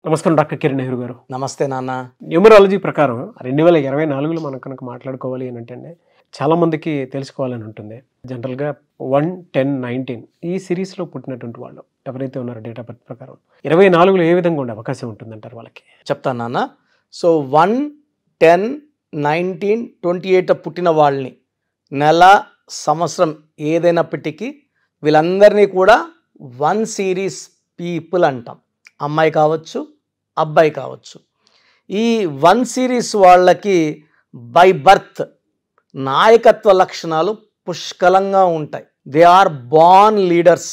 నమస్కారం డాక్టర్ కిరణ్ నెహ్రూ గారు. నమస్తే నాన్న. న్యూమరాలజీ ప్రకారం 2024లో మనం కనుక మాట్లాడుకోవాలి అని అంటే చాలామందికి తెలుసుకోవాలని ఉంటుంది. జనరల్గా 1, 10, 19 ఈ సిరీస్లో పుట్టినటువంటి వాళ్ళు ఎవరైతే ఉన్నారో డేట్ ఆఫ్ బర్త్ ప్రకారం 24లో ఏ విధంగా ఉండే అవకాశం ఉంటుందంటారు వాళ్ళకి? చెప్తాను నాన్న. సో 1, 10, 19, 28 పుట్టిన వాళ్ళని నెల సంవత్సరం ఏదైనప్పటికీ వీళ్ళందరినీ కూడా 1 సిరీస్ పీపుల్ అంటాం. అమ్మాయి కావచ్చు, అబ్బాయి కావచ్చు. ఈ 1 సిరీస్ వాళ్ళకి బై బర్త్ నాయకత్వ లక్షణాలు పుష్కలంగా ఉంటాయి. They are born leaders,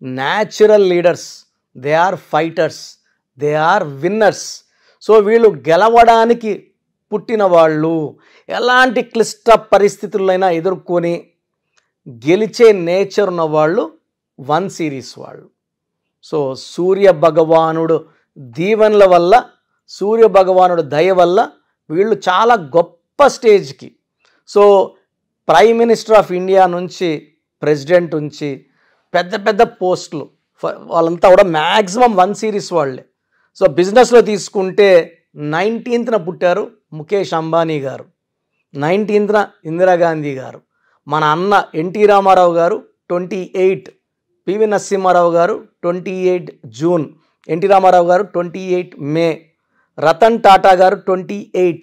natural leaders, they are fighters, they are winners. So వీళ్ళు గెలవడానికి పుట్టిన వాళ్ళు, ఎలాంటి క్లిష్ట పరిస్థితులైనా ఎదుర్కొని గెలిచే నేచర్ ఉన్న వాళ్ళు 1 సిరీస్ వాళ్ళు. సో సూర్య భగవానుడు దీవెనల వల్ల, సూర్య భగవానుడు దయ వల్ల వీళ్ళు చాలా గొప్ప స్టేజ్కి, so prime minister of India నుంచి ప్రెసిడెంట్ నుంచి పెద్ద పెద్ద పోస్టులు వాళ్ళంతా కూడా మ్యాక్సిమం 1 సిరీస్ వాళ్ళే. సో బిజినెస్లో తీసుకుంటే 19th పుట్టారు ముఖేష్ అంబానీ గారు, 19th ఇందిరాగాంధీ గారు, మన అన్న ఎన్టీ రామారావు గారు 28, పివి నరసింహారావు గారు 28 జూన్, ఎన్టీ రామారావు గారు 28 మే, Ratan Tata garu 28,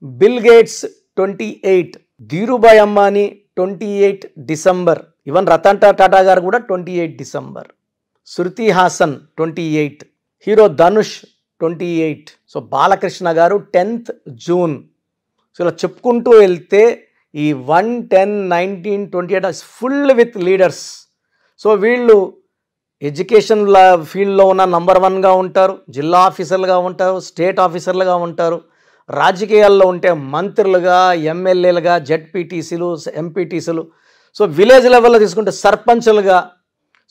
Bill Gates 28, Dhirubhai Ambani 28 December, even Ratan Tata garu కూడా 28 December, Shruti Haasan 28, hero Dhanush 28, so Balakrishna garu 10th June. So ఇలా చెప్పుకుంటూ వెళ్తే ఈ 1, 10, 19, 28 ఫుల్ విత్ లీడర్స్. సో వీళ్ళు ఎడ్యుకేషన్ ఫీల్డ్లో ఉన్న నంబర్ 1గా ఉంటారు, జిల్లా ఆఫీసర్లుగా ఉంటారు, స్టేట్ ఆఫీసర్లుగా ఉంటారు, రాజకీయాల్లో ఉంటే మంత్రులుగా, ఎమ్మెల్యేలుగా, జెడ్పీటీసీలు, ఎంపీటీసీలు, సో విలేజ్ లెవెల్లో తీసుకుంటే సర్పంచులుగా,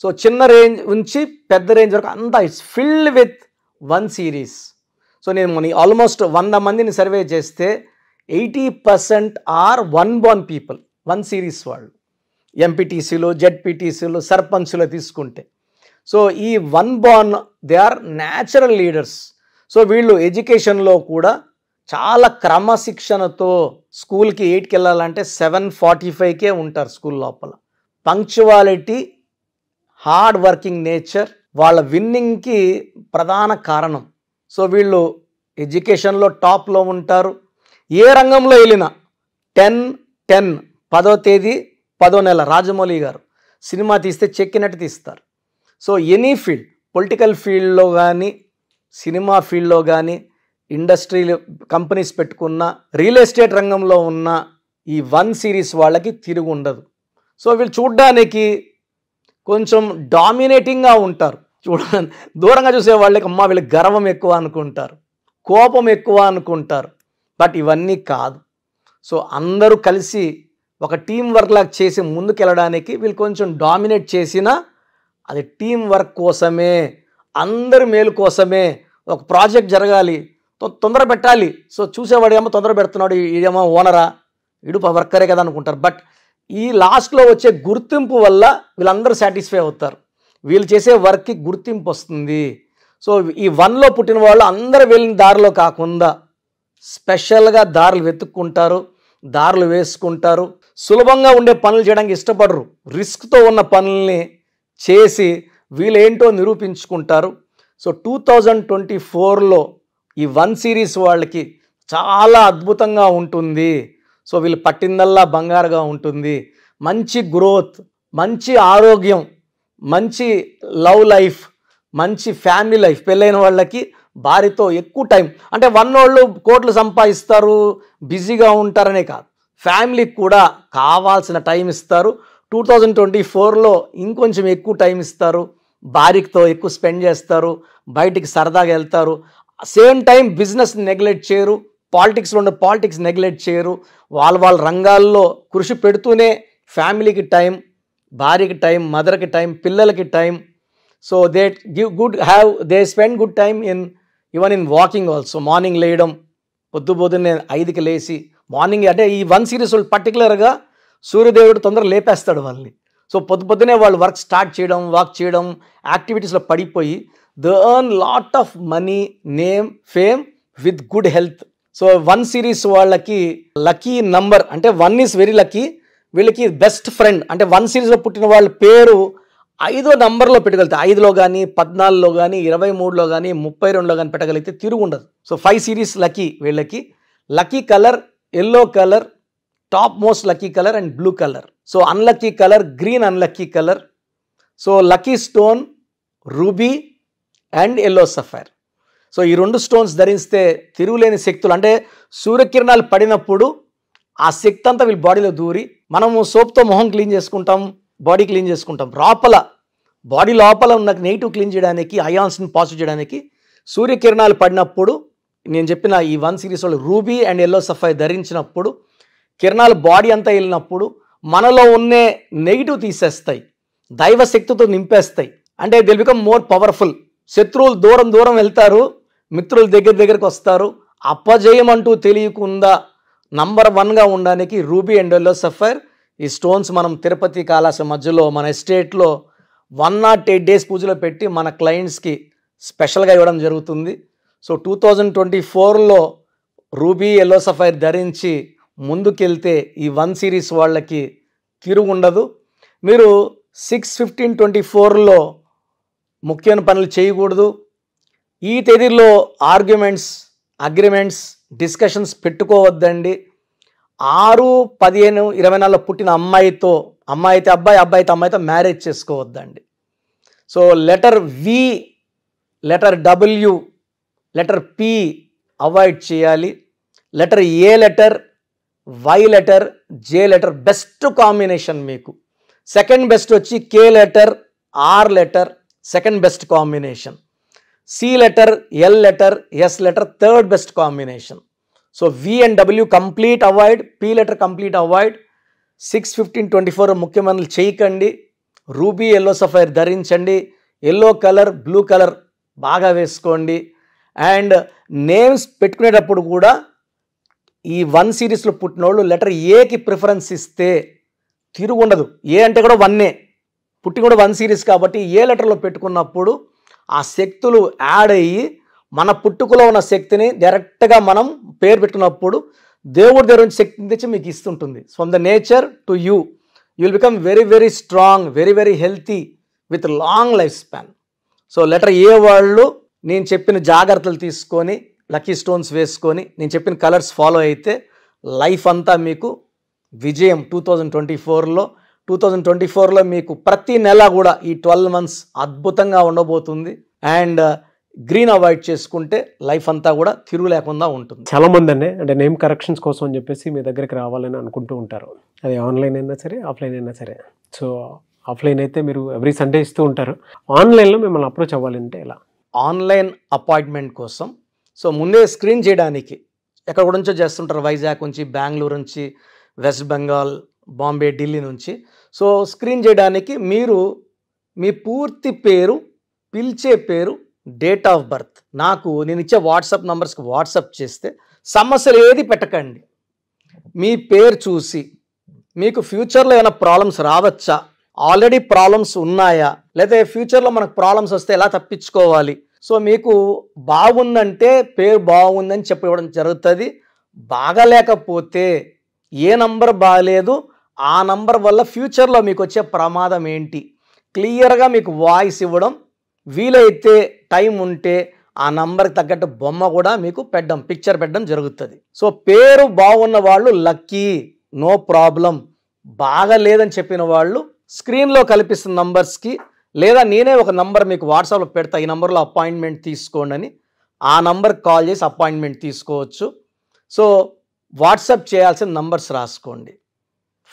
సో చిన్న రేంజ్ నుంచి పెద్ద రేంజ్ వరకు అంతా it's filled with 1 series. So నేను ఆల్మోస్ట్ 100 మందిని సర్వే చేస్తే 80% ఆర్ 1 born పీపుల్, 1 సిరీస్ వాళ్ళు. ఎంపీటీసీలు, జెడ్పీటీసీలు, సర్పంచులు తీసుకుంటే సో ఈ 1 born they are natural leaders. So వీళ్ళు ఎడ్యుకేషన్లో కూడా చాలా క్రమశిక్షణతో, స్కూల్కి 8కి వెళ్ళాలంటే 7:45కే ఉంటారు స్కూల్ లోపల. పంక్చువాలిటీ, హార్డ్ వర్కింగ్ నేచర్ వాళ్ళ విన్నింగ్కి ప్రధాన కారణం. సో వీళ్ళు ఎడ్యుకేషన్లో టాప్లో ఉంటారు. ఏ రంగంలో వెళ్ళినా 10/10 10వ తేదీ 10వ నెల రాజమౌళి గారు సినిమా తీస్తే చెక్కినట్టు తీస్తారు. సో ఎనీ ఫీల్డ్, పొలిటికల్ ఫీల్డ్లో కానీ, సినిమా ఫీల్డ్లో కానీ, ఇండస్ట్రీలో కంపెనీస్ పెట్టుకున్న, రియల్ ఎస్టేట్ రంగంలో ఉన్న ఈ 1 సిరీస్ వాళ్ళకి తిరుగు ఉండదు. సో వీళ్ళు చూడ్డానికి కొంచెం డామినేటింగ్గా ఉంటారు. దూరంగా చూసే వాళ్ళకి అమ్మ వీళ్ళకి గర్వం ఎక్కువ అనుకుంటారు, కోపం ఎక్కువ అనుకుంటారు. బట్ ఇవన్నీ కాదు. సో అందరూ కలిసి ఒక టీం వర్క్ లాగా చేసి ముందుకెళ్ళడానికి వీళ్ళు కొంచెం డామినేట్ చేసినా అది టీం వర్క్ కోసమే, అందరి మేలు కోసమే. ఒక ప్రాజెక్ట్ జరగాలి, తొందర పెట్టాలి. సో చూసేవాడు ఏమో తొందర పెడుతున్నాడు, ఇదేమో ఓనరా, ఇడు వర్కరే కదా అనుకుంటారు. బట్ ఈ లాస్ట్లో వచ్చే గుర్తింపు వల్ల వీళ్ళందరూ సాటిస్ఫై అవుతారు, వీళ్ళు చేసే వర్క్కి గుర్తింపు వస్తుంది. సో ఈ 1లో పుట్టిన వాళ్ళు అందరూ వెళ్ళిన దారిలో కాకుండా స్పెషల్గా దారులు వెతుక్కుంటారు, దారులు వేసుకుంటారు. సులభంగా ఉండే పనులు చేయడానికి ఇష్టపడరు, రిస్క్తో ఉన్న పనుల్ని చేసి వీళ్ళేంటో నిరూపించుకుంటారు. సో 2024లో ఈ 1 సిరీస్ వాళ్ళకి చాలా అద్భుతంగా ఉంటుంది. సో వీళ్ళు పట్టిందల్లా బంగారుగా ఉంటుంది. మంచి గ్రోత్, మంచి ఆరోగ్యం, మంచి లవ్ లైఫ్, మంచి ఫ్యామిలీ లైఫ్. పెళ్ళైన వాళ్ళకి భార్యతో ఎక్కువ టైం, అంటే 1 వాళ్ళు కోట్లు సంపాదిస్తారు, బిజీగా ఉంటారనే కాదు, ఫ్యామిలీకి కూడా కావాల్సిన టైం ఇస్తారు. 2024లో ఇంకొంచెం ఎక్కువ టైం ఇస్తారు, భార్యతో ఎక్కువ స్పెండ్ చేస్తారు, బయటికి సరదాగా వెళ్తారు. సేమ్ టైం బిజినెస్ నెగ్లెక్ట్ చేయరు, పాలిటిక్స్లో ఉండే పాలిటిక్స్ నెగ్లెక్ట్ చేయరు. వాళ్ళ రంగాల్లో కృషి పెడుతూనే ఫ్యామిలీకి టైం, భార్యకి టైం, మదర్కి టైం, పిల్లలకి time. So they spend good time even in walking also. Morning లేయడం, పొద్దున్నే 5కి లేచి మార్నింగ్, అంటే ఈ 1 సిరీస్ వాళ్ళు పర్టికులర్గా సూర్యదేవుడు తొందరగా లేపేస్తాడు వాళ్ళని. సో పొద్దునే వాళ్ళు వర్క్ స్టార్ట్ చేయడం, వాక్ చేయడం, యాక్టివిటీస్లో పడిపోయి they earn lot of money, name, fame with good health. So 1 series వాళ్ళకి లక్కీ నంబర్ అంటే 1 ఈస్ వెరీ లక్కీ. వీళ్ళకి బెస్ట్ ఫ్రెండ్ అంటే 1 సిరీస్లో పుట్టిన వాళ్ళ పేరు 5వ నంబర్లో పెట్టగలిగితే 5లో కానీ 14లో కానీ 23లో కానీ 32లో కానీ పెట్టగలిగితే తిరుగు ఉండదు. సో 5 సిరీస్ లక్కీ వీళ్ళకి. Lucky colour yellow colour, top most lucky colour and blue colour. So unlucky colour green, unlucky colour. So lucky stone ruby and yellow sapphire. So ఈ 2 స్టోన్స్ ధరిస్తే తిరుగులేని శక్తులు అంటే సూర్యకిరణాలు పడినప్పుడు ఆ శక్తి అంతా వీళ్ళ బాడీలో దూరి, మనము సోప్తో మొహం క్లీన్ చేసుకుంటాం, బాడీ క్లీన్ చేసుకుంటాం, బాడీ లోపల ఉన్న నెగిటివ్ క్లీన్ చేయడానికి, అయాన్స్ని పాజిటివ్ చేయడానికి సూర్యకిరణాలు పడినప్పుడు నేను చెప్పిన ఈ 1 సిరీస్ వాళ్ళు రూబీ అండ్ ఎల్లో సఫైర్ ధరించినప్పుడు కిరణాలు బాడీ అంతా వెళ్ళినప్పుడు మనలో ఉన్న నెగిటివ్ తీసేస్తాయి, దైవ శక్తితో నింపేస్తాయి. అంటే దిల్ బికమ్ మోర్ పవర్ఫుల్. శత్రువులు దూరం దూరం వెళ్తారు, మిత్రులు దగ్గరికి వస్తారు. అపజయం అంటూ తెలియకుండా నంబర్ 1గా ఉండడానికి రూబీ అండ్ ఎల్లో సఫైర్ ఈ స్టోన్స్ మనం తిరుపతి కాళాశ్రీ మధ్యలో మన ఎస్టేట్లో 108 డేస్ పూజలో పెట్టి మన క్లయింట్స్కి స్పెషల్గా ఇవ్వడం జరుగుతుంది. సో 2024లో రూబీ ఎల్లో సఫైర్ ధరించి ముందుకెళ్తే ఈ 1 సిరీస్ వాళ్ళకి తిరుగు ఉండదు. మీరు 6/15/24లో ముఖ్యమైన పనులు చేయకూడదు. ఈ తేదీలో ఆర్గ్యుమెంట్స్, అగ్రిమెంట్స్, డిస్కషన్స్ పెట్టుకోవద్దండి. 6/15/24లో పుట్టిన అమ్మాయితో, అమ్మాయి అయితే అబ్బాయి, అబ్బాయి అయితే అమ్మాయితో మ్యారేజ్ చేసుకోవద్దండి. So letter V, letter W, letter P avoid చేయాలి. Letter A letter, Y letter, J letter best combination మీకు. సెకండ్ బెస్ట్ వచ్చి K letter, R letter second best combination. C letter, L letter, S letter third best combination. So V and W complete avoid, P letter complete avoid. 6/15/24 ముఖ్యమైన చేయకండి. Ruby yellow sapphire ధరించండి. Yellow colour, blue colour బాగా వేసుకోండి. And names పెట్టుకునేటప్పుడు కూడా ఈ 1 సిరీస్లో పుట్టిన వాళ్ళు లెటర్ ఏకి ప్రిఫరెన్స్ ఇస్తే తిరుగుండదు. ఏ అంటే కూడా 1ఏ, పుట్టి కూడా 1 సిరీస్ కాబట్టి ఏ లెటర్లో పెట్టుకున్నప్పుడు ఆ శక్తులు యాడ్ అయ్యి మన పుట్టుకలో ఉన్న శక్తిని డైరెక్ట్గా మనం పేరు పెట్టుకున్నప్పుడు దేవుడి దగ్గర నుంచి శక్తిని తెచ్చి మీకు ఇస్తుంటుంది. From the nature to you will become very very strong, very very healthy with long life span. So letter A వాళ్ళు నేను చెప్పిన జాగ్రత్తలు తీసుకొని లక్కీ స్టోన్స్ వేసుకొని నేను చెప్పిన కలర్స్ ఫాలో అయితే లైఫ్ అంతా మీకు విజయం. 2024లో మీకు ప్రతి నెల కూడా ఈ 12 months అద్భుతంగా ఉండబోతుంది. అండ్ గ్రీన్ అవాయిడ్ చేసుకుంటే లైఫ్ అంతా కూడా తిరుగు లేకుండా ఉంటుంది. చాలా మంది అంటే నేమ్ కరెక్షన్స్ కోసం అని చెప్పేసి మీ దగ్గరికి రావాలని అనుకుంటూ ఉంటారు. అది ఆన్లైన్ అయినా సరే, ఆఫ్లైన్ అయినా సరే. సో ఆఫ్లైన్ అయితే మీరు ఎవ్రీ సండే ఇస్తూ ఉంటారు. ఆన్లైన్లో మిమ్మల్ని అప్రోచ్ అవ్వాలంటే ఎలా? ఆన్లైన్ అపాయింట్మెంట్ కోసం సో ముందే స్క్రీన్ చేయడానికి ఎక్కడ నుంచో చేస్తుంటారు, వైజాగ్ నుంచి, బెంగళూరు నుంచి, వెస్ట్ బెంగాల్, బాంబే, ఢిల్లీ నుంచి. సో స్క్రీన్ చేయడానికి మీరు మీ పూర్తి పేరు, పిలిచే పేరు, డేట్ ఆఫ్ బర్త్ నాకు నేను ఇచ్చే వాట్సాప్ నంబర్స్కి వాట్సాప్ చేస్తే సమస్యలు ఏది పెట్టకండి. మీ పేరు చూసి మీకు ఫ్యూచర్లో ఏమైనా ప్రాబ్లమ్స్ రావచ్చా, ఆల్రెడీ ప్రాబ్లమ్స్ ఉన్నాయా, లేదా ఫ్యూచర్లో మనకు ప్రాబ్లమ్స్ వస్తే ఎలా తప్పించుకోవాలి. సో మీకు బాగుందంటే పేరు బాగుందని చెప్పి ఇవ్వడం జరుగుతుంది. బాగలేకపోతే ఏ నంబర్ బాగాలేదు, ఆ నంబర్ వల్ల ఫ్యూచర్లో మీకు వచ్చే ప్రమాదం ఏంటి క్లియర్గా మీకు వాయిస్ ఇవ్వడం, వీలైతే టైం ఉంటే ఆ నంబర్కి తగ్గట్టు బొమ్మ కూడా మీకు పిక్చర్ పెట్టడం జరుగుతుంది. సో పేరు బాగున్న వాళ్ళు లక్కీ, నో ప్రాబ్లం. బాగా లేదని చెప్పిన వాళ్ళు స్క్రీన్లో కల్పిస్తున్న నంబర్స్కి, లేదా నేనే ఒక నంబర్ మీకు వాట్సాప్లో పెడతా, ఈ నంబర్లో అపాయింట్మెంట్ తీసుకోండి అని, ఆ నంబర్కి కాల్ చేసి అపాయింట్మెంట్ తీసుకోవచ్చు. సో వాట్సాప్ చేయాల్సిన నంబర్స్ రాసుకోండి.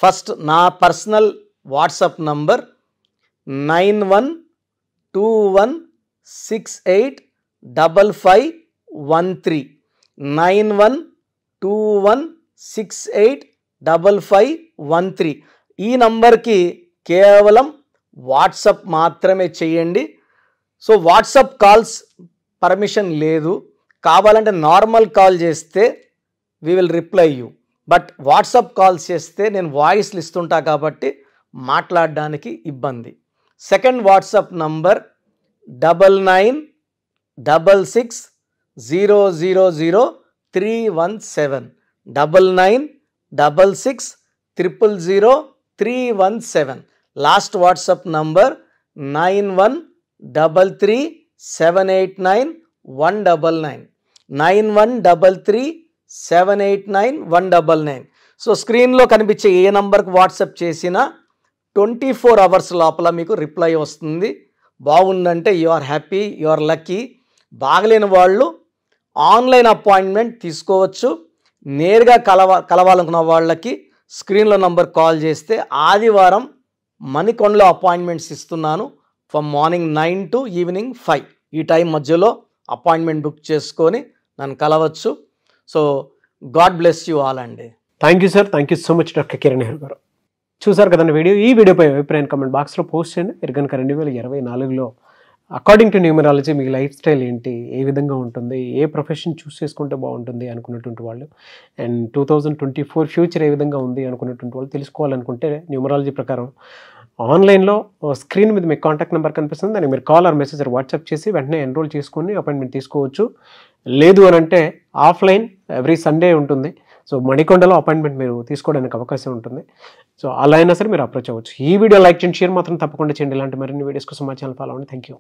ఫస్ట్ నా పర్సనల్ వాట్సాప్ నంబర్ 9121685513 9121685513. ఈ నంబర్కి కేవలం వాట్సాప్ మాత్రమే చేయండి. సో వాట్సాప్ కాల్స్ పర్మిషన్ లేదు. కావాలంటే నార్మల్ కాల్ చేస్తే we will reply you. But WhatsApp calls చేస్తే నేను వాయిస్లు ఇస్తుంటా కాబట్టి మాట్లాడడానికి ఇబ్బంది. Second WhatsApp number 99 9966000317 9966000317. Last WhatsApp number 9133789199 9133789199. So స్క్రీన్లో కనిపించే ఏ నంబర్కి వాట్సాప్ చేసినా 24 అవర్స్ లోపల మీకు రిప్లై వస్తుంది. బాగుందంటే you are happy, you are lucky. బాగలేని వాళ్ళు ఆన్లైన్ అపాయింట్మెంట్ తీసుకోవచ్చు. నేరుగా కలవాలనుకున్న వాళ్ళకి స్క్రీన్లో నంబర్ కాల్ చేస్తే ఆదివారం మణికొండలో అపాయింట్మెంట్స్ ఇస్తున్నాను. ఫ్రమ్ మార్నింగ్ 9 to ఈవినింగ్ 5 ఈ టైం మధ్యలో అపాయింట్మెంట్ బుక్ చేసుకొని నన్ను కలవచ్చు. So god bless you all అండి. Thank you sir, thank you so much doctor Kiran Nehru గారు. చూసారు కదండి వీడియో. ఈ వీడియోపై అభిప్రాయం కామెంట్ బాక్స్లో పోస్ట్ చేయండి. మీరు కనుక 2024లో అకార్డింగ్ టు న్యూమరాలజీ మీ లైఫ్ స్టైల్ ఏంటి, ఏ విధంగా ఉంటుంది, ఏ ప్రొఫెషన్ చూస్ చేసుకుంటే బాగుంటుంది అనుకున్నటువంటి వాళ్ళు, అండ్ 2024 ఫ్యూచర్ ఏ విధంగా ఉంది అనుకున్నటువంటి వాళ్ళు తెలుసుకోవాలనుకుంటే న్యూమరాలజీ ప్రకారం ఆన్లైన్లో స్క్రీన్ మీద మీకు కాంటాక్ట్ నెంబర్ కనిపిస్తుంది. దానికి మీరు కాల్ ఆర్ మెసేజ్ వాట్సాప్ చేసి వెంటనే ఎన్రోల్ చేసుకొని అపాయింట్మెంట్ తీసుకోవచ్చు. లేదు అని అంటే ఆఫ్లైన్ ఎవ్రీ సండే ఉంటుంది. సో మణికొండలో అపాయింట్మెంట్ మీరు తీసుకోవడానికి అవకాశం ఉంటుంది. సో అలా అయినా సరే మీరు అప్రోచ్ అవ్వచ్చు. ఈ వీడియో లైక్ చేయండి, షేర్ మాత్రం తప్పకుండా చేయండి. ఇలాంటి మరిన్ని వీడియోస్ కోసం మా ఛానల్ ఫాలో అవ్వండి. Thank you.